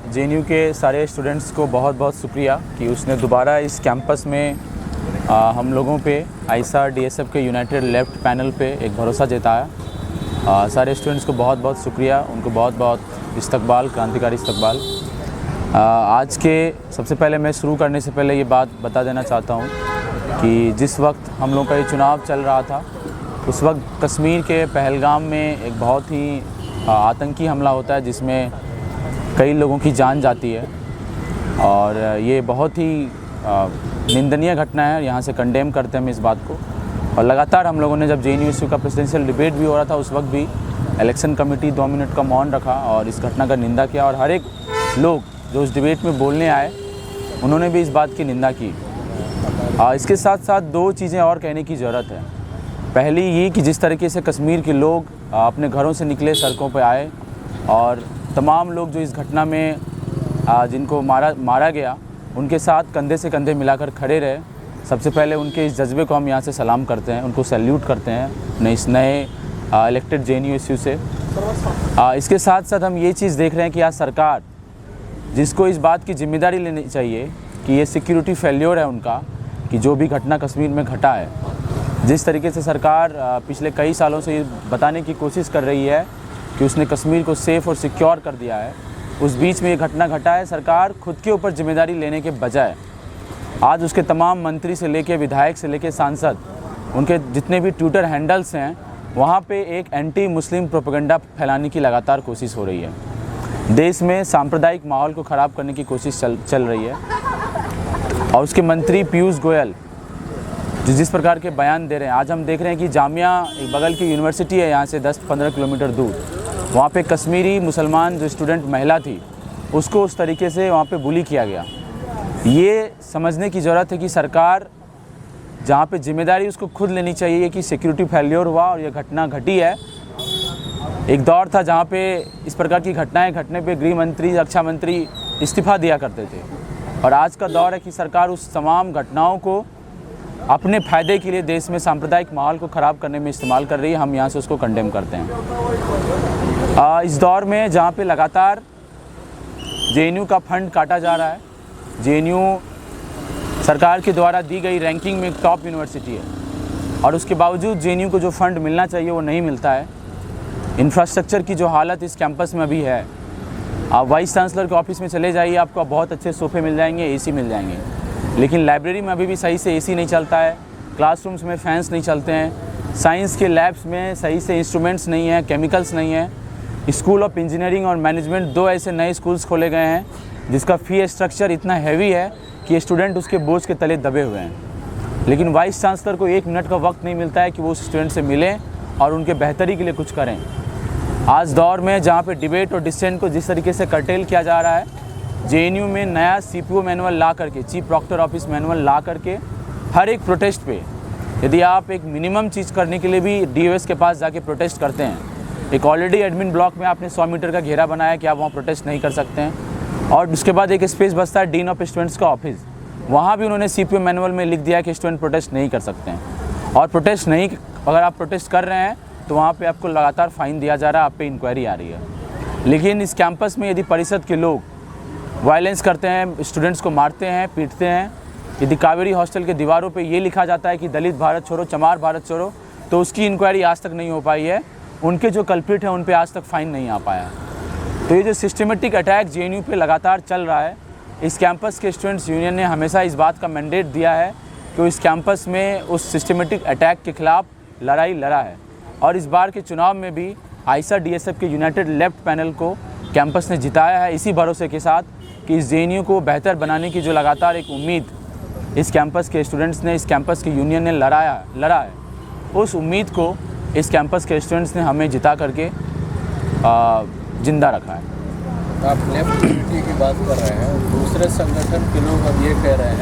JNU के सारे students को बहुत बहुत शुक्रिया कि उसने दोबारा इस कैंपस में हम लोगों पे आईसा डीएसएफ के यूनाइटेड लेफ्ट पैनल पे एक भरोसा जताया। सारे स्टूडेंट्स को बहुत बहुत शुक्रिया, उनको बहुत बहुत इस्तकबाल, क्रांतिकारी इस्तकबाल। आज के सबसे पहले मैं शुरू करने से पहले ये बात बता देना चाहता हूँ कि जिस वक्त हम लोग का ये चुनाव चल रहा था उस वक्त कश्मीर के पहलगाम में एक बहुत ही आतंकी हमला होता है जिसमें कई लोगों की जान जाती है और ये बहुत ही निंदनीय घटना है। यहाँ से कंडेम करते हैं हम इस बात को। और लगातार हम लोगों ने जब जेएनयू का प्रेसिडेंशियल डिबेट भी हो रहा था उस वक्त भी इलेक्शन कमेटी 2 मिनट का मौन रखा और इस घटना का निंदा किया और हर एक लोग जो उस डिबेट में बोलने आए उन्होंने भी इस बात की निंदा की। इसके साथ साथ 2 चीज़ें और कहने की ज़रूरत है। पहली ये कि जिस तरीके से कश्मीर के लोग अपने घरों से निकले, सड़कों पर आए और तमाम लोग जो इस घटना में जिनको मारा गया उनके साथ कंधे से कंधे मिलाकर खड़े रहे। सबसे पहले उनके इस जज्बे को हम यहाँ से सलाम करते हैं, उनको सैल्यूट करते हैं इस नए इलेक्टेड जेएनयू इश्यू से। इसके साथ साथ हम ये चीज़ देख रहे हैं कि आज सरकार जिसको इस बात की जिम्मेदारी लेनी चाहिए कि ये सिक्योरिटी फेल्योर है उनका, कि जो भी घटना कश्मीर में घटा है, जिस तरीके से सरकार पिछले कई सालों से ये बताने की कोशिश कर रही है कि उसने कश्मीर को सेफ़ और सिक्योर कर दिया है, उस बीच में ये घटना घटा है। सरकार खुद के ऊपर जिम्मेदारी लेने के बजाय आज उसके तमाम मंत्री से लेके विधायक से लेके सांसद, उनके जितने भी ट्विटर हैंडल्स हैं वहाँ पे एक एंटी मुस्लिम प्रोपेगेंडा फैलाने की लगातार कोशिश हो रही है। देश में सांप्रदायिक माहौल को ख़राब करने की कोशिश चल रही है। और उसके मंत्री पीयूष गोयल जिस प्रकार के बयान दे रहे हैं, आज हम देख रहे हैं कि जामिया एक बगल की यूनिवर्सिटी है यहाँ से 10-15 किलोमीटर दूर, वहाँ पे कश्मीरी मुसलमान जो स्टूडेंट महिला थी उसको उस तरीके से वहाँ पे बुली किया गया। ये समझने की ज़रूरत है कि सरकार जहाँ पे जिम्मेदारी उसको खुद लेनी चाहिए कि सिक्योरिटी फेल्योर हुआ और ये घटना घटी है। एक दौर था जहाँ पे इस प्रकार की घटनाएं घटने पे गृह मंत्री, रक्षा मंत्री इस्तीफ़ा दिया करते थे और आज का दौर है कि सरकार उस तमाम घटनाओं को अपने फ़ायदे के लिए देश में सांप्रदायिक माहौल को ख़राब करने में इस्तेमाल कर रही है। हम यहाँ से उसको कंडेम करते हैं। इस दौर में जहाँ पे लगातार जेएनयू का फंड काटा जा रहा है, जेएनयू सरकार के द्वारा दी गई रैंकिंग में एक टॉप यूनिवर्सिटी है और उसके बावजूद जेएनयू को जो फ़ंड मिलना चाहिए वो नहीं मिलता है। इंफ्रास्ट्रक्चर की जो हालत इस कैंपस में अभी है, आप वाइस चांसलर के ऑफिस में चले जाइए, आपको बहुत अच्छे सोफ़े मिल जाएंगे, एसी मिल जाएंगे, लेकिन लाइब्रेरी में अभी भी सही से एसी नहीं चलता है, क्लासरूम्स में फ़ैन्स नहीं चलते हैं, साइंस के लैब्स में सही से इंस्ट्रूमेंट्स नहीं हैं, केमिकल्स नहीं हैं। स्कूल ऑफ इंजीनियरिंग और मैनेजमेंट 2 ऐसे नए स्कूल्स खोले गए हैं जिसका फ़ी स्ट्रक्चर इतना हैवी है कि स्टूडेंट उसके बोझ के तले दबे हुए हैं। लेकिन वाइस चांसलर को 1 मिनट का वक्त नहीं मिलता है कि वो उस स्टूडेंट से मिलें और उनके बेहतरी के लिए कुछ करें। आज दौर में जहाँ पे डिबेट और डिसेंट को जिस तरीके से कर्टेल किया जा रहा है, जेएनयू में नया सीपीओ मैनुअल ला करके, चीफ प्रॉक्टर ऑफिस मैनुअल ला करके हर एक प्रोटेस्ट पे यदि आप एक मिनिमम चीज़ करने के लिए भी डीओएस के पास जाके प्रोटेस्ट करते हैं, एक ऑलरेडी एडमिन ब्लॉक में आपने 100 मीटर का घेरा बनाया कि आप वहाँ प्रोटेस्ट नहीं कर सकते हैं और उसके बाद एक स्पेस बचता है डीन ऑफ स्टूडेंट्स का ऑफिस, वहाँ भी उन्होंने सीपीओ मैनुअल में लिख दिया कि स्टूडेंट प्रोटेस्ट नहीं कर सकते हैं। और प्रोटेस्ट नहीं, अगर आप प्रोटेस्ट कर रहे हैं तो वहाँ पे आपको लगातार फ़ाइन दिया जा रहा है, आप पे इंक्वायरी आ रही है। लेकिन इस कैंपस में यदि परिषद के लोग वायलेंस करते हैं, स्टूडेंट्स को मारते हैं, पीटते हैं, यदि कावेरी हॉस्टल के दीवारों पे ये लिखा जाता है कि दलित भारत छोड़ो, चमार भारत छोड़ो, तो उसकी इंक्वायरी आज तक नहीं हो पाई है। उनके जो कल्प्रिट हैं उन पे आज तक फ़ाइन नहीं आ पाया। तो ये जो सिस्टमेटिक अटैक जेएनयू पे लगातार चल रहा है, इस कैंपस के स्टूडेंट्स यूनियन ने हमेशा इस बात का मैंडेट दिया है कि इस कैंपस में उस सिस्टमेटिक अटैक के ख़िलाफ़ लड़ाई लड़ा है और इस बार के चुनाव में भी आईसा डीएसएफ के यूनाइटेड लेफ्ट पैनल को कैंपस ने जिताया है, इसी भरोसे के साथ कि इस जेएनयू को बेहतर बनाने की जो लगातार एक उम्मीद इस कैंपस के स्टूडेंट्स ने, इस कैंपस के यूनियन ने लड़ा है, उस उम्मीद को इस कैंपस के स्टूडेंट्स ने हमें जिता करके ज़िंदा रखा है। आप लेफ्ट कम्युनिटी की बात कर रहे हैं, दूसरे संगठन के लोग अब ये कह रहे हैं